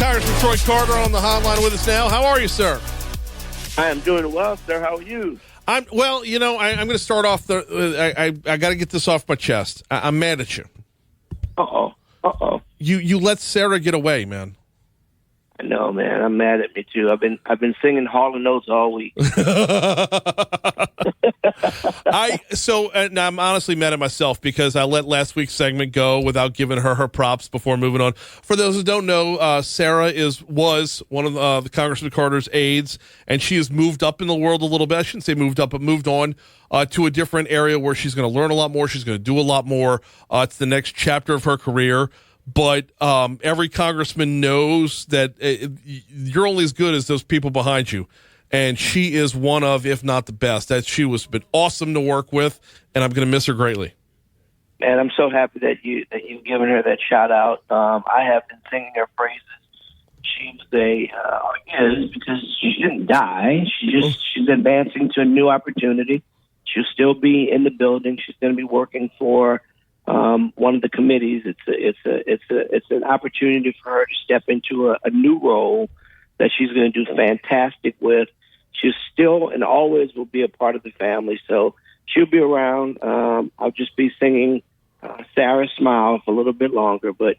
Congressman Troy Carter on the hotline with us now. How are you, sir? I am doing well, sir. How are you? I'm going to start off I got to get this off my chest. I'm mad at you. Uh-oh. You let Sarah get away, man. I know, man. I'm mad at me too. I've been singing Hall & Oates all week. Now I'm honestly mad at myself because I let last week's segment go without giving her props before moving on. For those who don't know, Sarah was one of the Congressman Carter's aides, and she has moved up in the world a little bit. I shouldn't say moved up, but moved on to a different area where she's going to learn a lot more. She's going to do a lot more. It's the next chapter of her career. But every congressman knows that you're only as good as those people behind you. And she is one of, if not the best. She was been awesome to work with, and I'm going to miss her greatly. Man, I'm so happy that you've given her that shout out. I have been singing her praises. She was because she didn't die. She's advancing to a new opportunity. She'll still be in the building. She's going to be working for one of the committees. It's an opportunity for her to step into a new role that she's going to do fantastic with. She's still and always will be a part of the family, so she'll be around. I'll just be singing Sarah's Smile for a little bit longer, but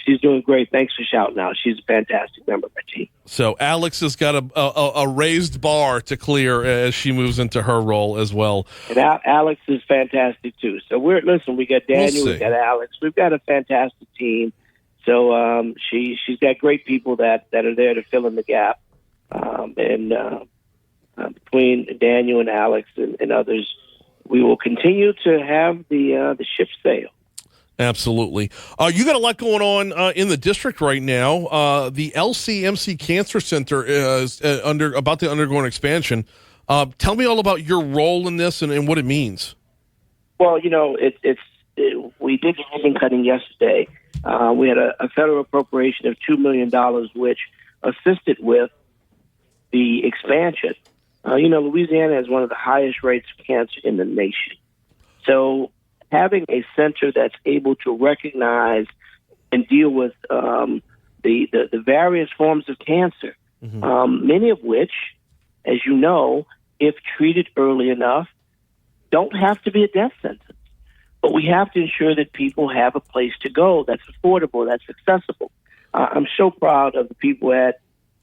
she's doing great. Thanks for shouting out. She's a fantastic member of my team. So Alex has got a raised bar to clear as she moves into her role as well. And Alex is fantastic too. So we got Daniel, we got Alex. We've got a fantastic team. So she's got great people that are there to fill in the gap. Between Daniel and Alex and others, we will continue to have the ship sail. Absolutely. You got a lot going on in the district right now. The LCMC Cancer Center is about to undergo an expansion. Tell me all about your role in this and what it means. Well, we did the ribbon cutting yesterday. We had a federal appropriation of $2 million, which assisted with the expansion. Louisiana has one of the highest rates of cancer in the nation. So having a center that's able to recognize and deal with the various forms of cancer, many of which, as you know, if treated early enough, don't have to be a death sentence. But we have to ensure that people have a place to go that's affordable, that's accessible. I'm so proud of the people at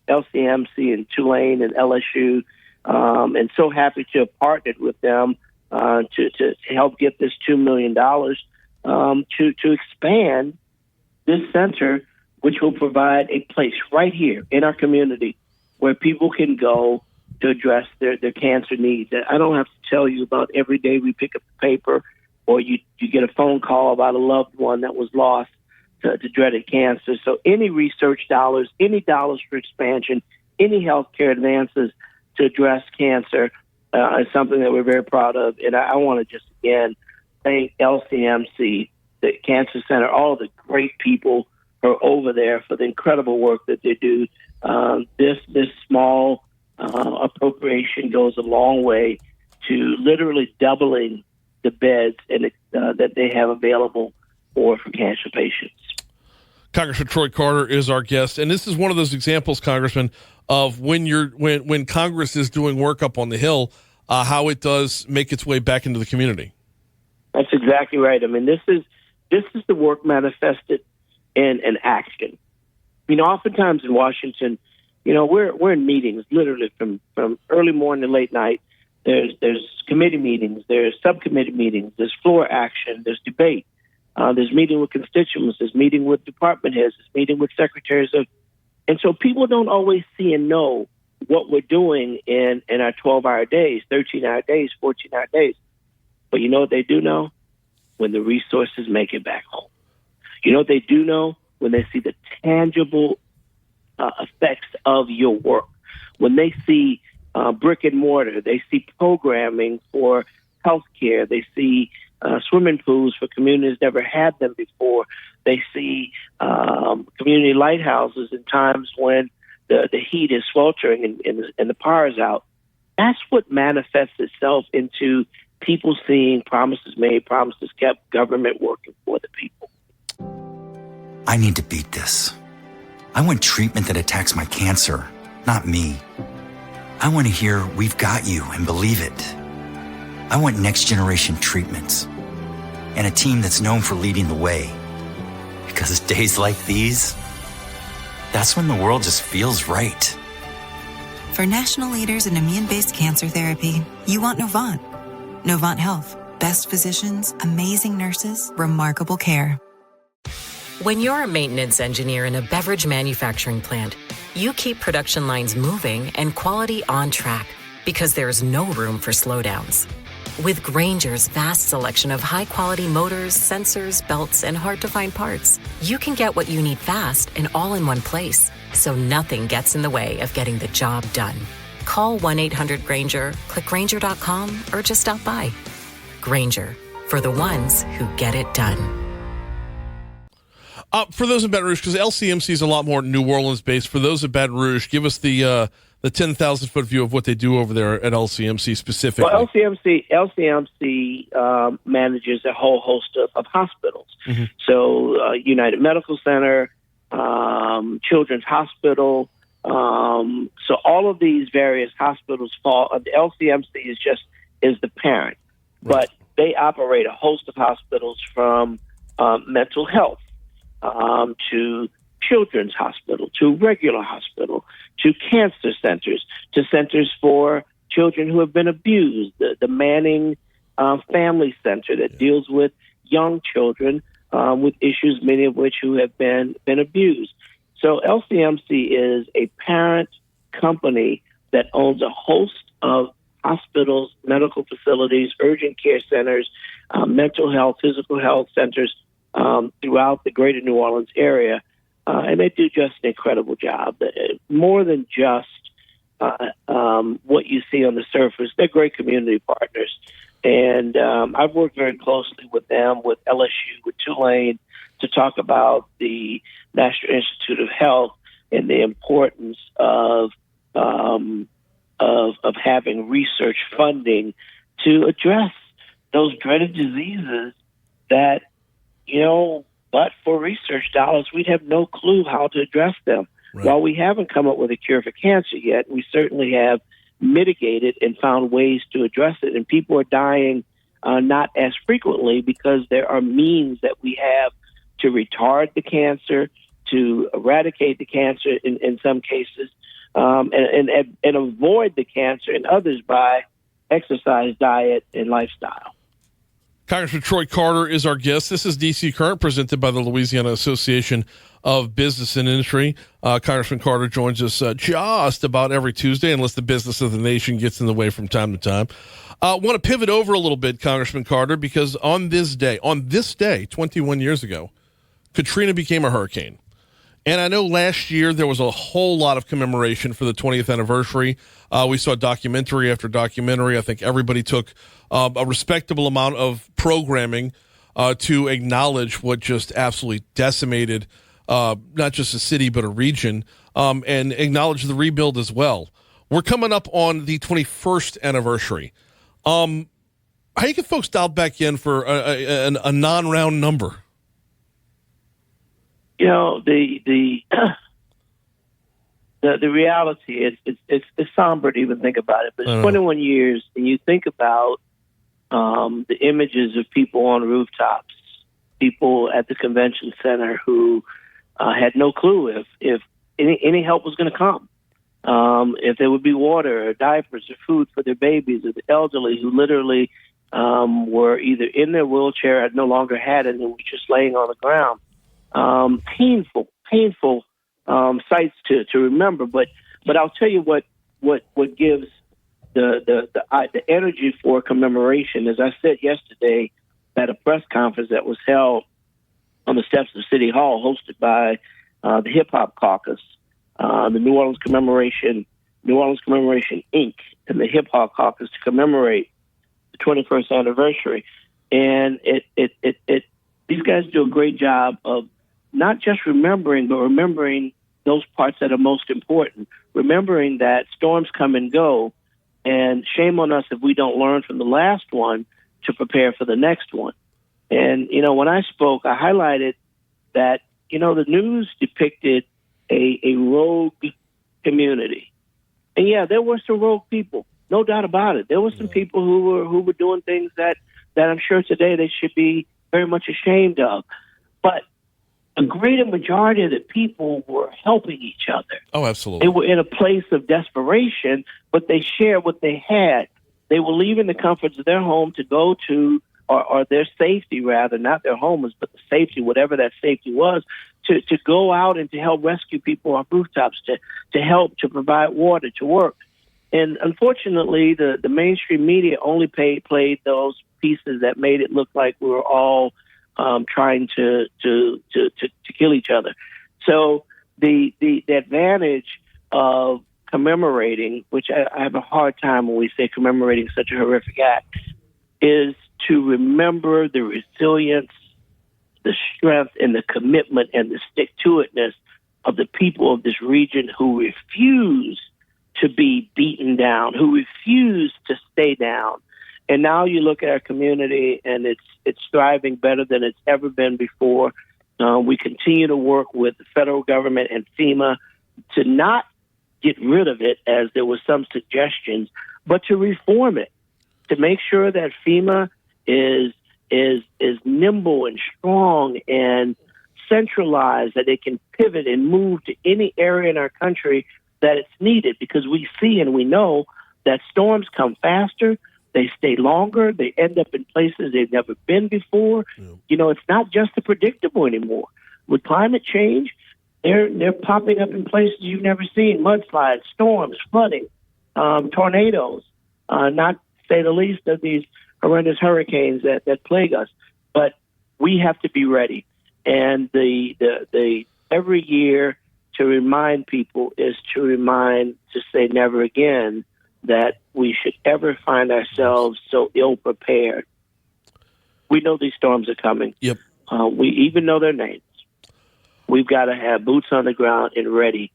LCMC and Tulane and LSU, and so happy to have partnered with them to help get this $2 million to expand this center, which will provide a place right here in our community where people can go to address their cancer needs. I don't have to tell you about every day we pick up the paper or you get a phone call about a loved one that was lost to dreaded cancer. So any research dollars, any dollars for expansion, any healthcare advances to address cancer is something that we're very proud of. And I want to just, again, thank LCMC, the Cancer Center, all the great people who are over there for the incredible work that they do. This small appropriation goes a long way to literally doubling the beds that they have available for cancer patients. Congressman Troy Carter is our guest, and this is one of those examples, Congressman, of when Congress is doing work up on the Hill, how it does make its way back into the community. That's exactly right. I mean, this is the work manifested in action. Oftentimes in Washington, we're in meetings literally from early morning to late night. There's committee meetings, there's subcommittee meetings, there's floor action, there's debate. There's meeting with constituents, there's meeting with department heads, there's meeting with secretaries of, and so people don't always see and know what we're doing in our 12-hour days, 13-hour days, 14-hour days. But you know what they do know? When the resources make it back home. You know what they do know? When they see the tangible effects of your work. When they see brick and mortar, they see programming for healthcare, they see swimming pools for communities never had them before. They see community lighthouses in times when the heat is sweltering and the power is out. That's what manifests itself into people seeing promises made, promises kept, government working for the people. I need to beat this. I want treatment that attacks my cancer, not me. I want to hear we've got you and believe it. I want next generation treatments and a team that's known for leading the way. Because days like these, that's when the world just feels right. For national leaders in immune-based cancer therapy, you want Novant. Novant Health. Best physicians, amazing nurses, remarkable care. When you're a maintenance engineer in a beverage manufacturing plant, you keep production lines moving and quality on track because there's no room for slowdowns. With Grainger's vast selection of high-quality motors, sensors, belts, and hard-to-find parts, you can get what you need fast and all in one place, so nothing gets in the way of getting the job done. Call 1-800-GRAINGER, click Grainger.com, or just stop by. Grainger, for the ones who get it done. For those in Baton Rouge, because LCMC is a lot more New Orleans-based, for those in Baton Rouge, give us the 10,000-foot view of what they do over there at LCMC specifically. Well, LCMC manages a whole host of hospitals. Mm-hmm. So United Medical Center, Children's Hospital. So all of these various hospitals fall. The LCMC is the parent, right. But they operate a host of hospitals from mental health to Children's Hospital, to regular hospital, to cancer centers, to centers for children who have been abused, the Manning Family Center that deals with young children with issues, many of which who have been abused. So LCMC is a parent company that owns a host of hospitals, medical facilities, urgent care centers, mental health, physical health centers throughout the greater New Orleans area. And they do just an incredible job. More than just what you see on the surface, they're great community partners. And I've worked very closely with them, with LSU, with Tulane, to talk about the National Institute of Health and the importance of having research funding to address those dreaded diseases that, but for research dollars, we'd have no clue how to address them. Right. While we haven't come up with a cure for cancer yet, we certainly have mitigated and found ways to address it. And people are dying not as frequently because there are means that we have to retard the cancer, to eradicate the cancer in some cases, and avoid the cancer in others by exercise, diet, and lifestyle. Congressman Troy Carter is our guest. This is DC Current, presented by the Louisiana Association of Business and Industry. Congressman Carter joins us just about every Tuesday, unless the business of the nation gets in the way from time to time. I want to pivot over a little bit, Congressman Carter, because on this day, 21 years ago, Katrina became a hurricane. And I know last year there was a whole lot of commemoration for the 20th anniversary. We saw documentary after documentary. I think everybody took a respectable amount of programming to acknowledge what just absolutely decimated not just a city but a region, and acknowledge the rebuild as well. We're coming up on the 21st anniversary. How do you get folks dialed back in for a non-round number? The reality is it's somber to even think about it. But it's 21 years, and you think about the images of people on rooftops, people at the convention center who had no clue if any help was going to come, if there would be water or diapers or food for their babies, or the elderly who literally were either in their wheelchair or no longer had it and were just laying on the ground. Painful sights to remember, but I'll tell you what gives the energy for commemoration. As I said yesterday at a press conference that was held on the steps of City Hall, hosted by the Hip Hop Caucus, the New Orleans Commemoration Inc., and the Hip Hop Caucus to commemorate the 21st anniversary, and these guys do a great job of not just remembering, but remembering those parts that are most important. Remembering that storms come and go, and shame on us if we don't learn from the last one to prepare for the next one. And, when I spoke, I highlighted that, the news depicted a yeah, there were some rogue people, no doubt about it. There were some people who were doing things that I'm sure today they should be very much ashamed of. But a greater majority of the people were helping each other. Oh, absolutely. They were in a place of desperation, but they shared what they had. They were leaving the comforts of their home to go to, or their safety rather, not their homes, but the safety, whatever that safety was, to go out and to help rescue people on rooftops, to help, to provide water, to work. And unfortunately, the mainstream media only played those pieces that made it look like we were all trying to kill each other. So the advantage of commemorating, which I have a hard time when we say commemorating such a horrific act, is to remember the resilience, the strength, and the commitment and the stick-to-itness of the people of this region who refuse to be beaten down, who refuse to stay down. And now you look at our community, and it's thriving better than it's ever been before. We continue to work with the federal government and FEMA to not get rid of it, as there were some suggestions, but to reform it, to make sure that FEMA is nimble and strong and centralized, that it can pivot and move to any area in our country that it's needed, because we see and we know that storms come faster, they stay longer, they end up in places they've never been before. Yeah. You know, it's not just the predictable anymore. With climate change, they're popping up in places you've never seen: mudslides, storms, flooding, tornadoes, not to say the least of these horrendous hurricanes that plague us. But we have to be ready. And the every year to remind people is to say never again that we should ever find ourselves so ill prepared. We know these storms are coming. Yep. We even know their names. We've got to have boots on the ground and ready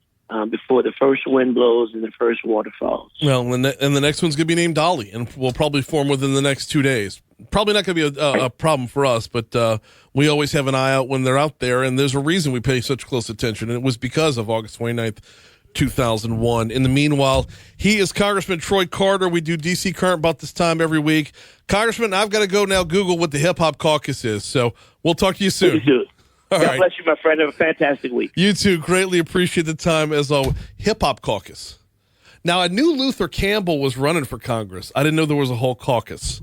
before the first wind blows and the first water falls. Well, and the next one's going to be named Dolly, and will probably form within the next 2 days. Probably not going to be a problem for us, but we always have an eye out when they're out there, and there's a reason we pay such close attention, and it was because of August 29th, 2001. In the meanwhile, he is Congressman Troy Carter. We do D.C. Current about this time every week. Congressman, I've got to go now Google what the Hip Hop Caucus is, so we'll talk to you soon. Please do. God bless you, my friend. Have a fantastic week. You too. Greatly appreciate the time, as always. Hip Hop Caucus. Now, I knew Luther Campbell was running for Congress. I didn't know there was a whole caucus.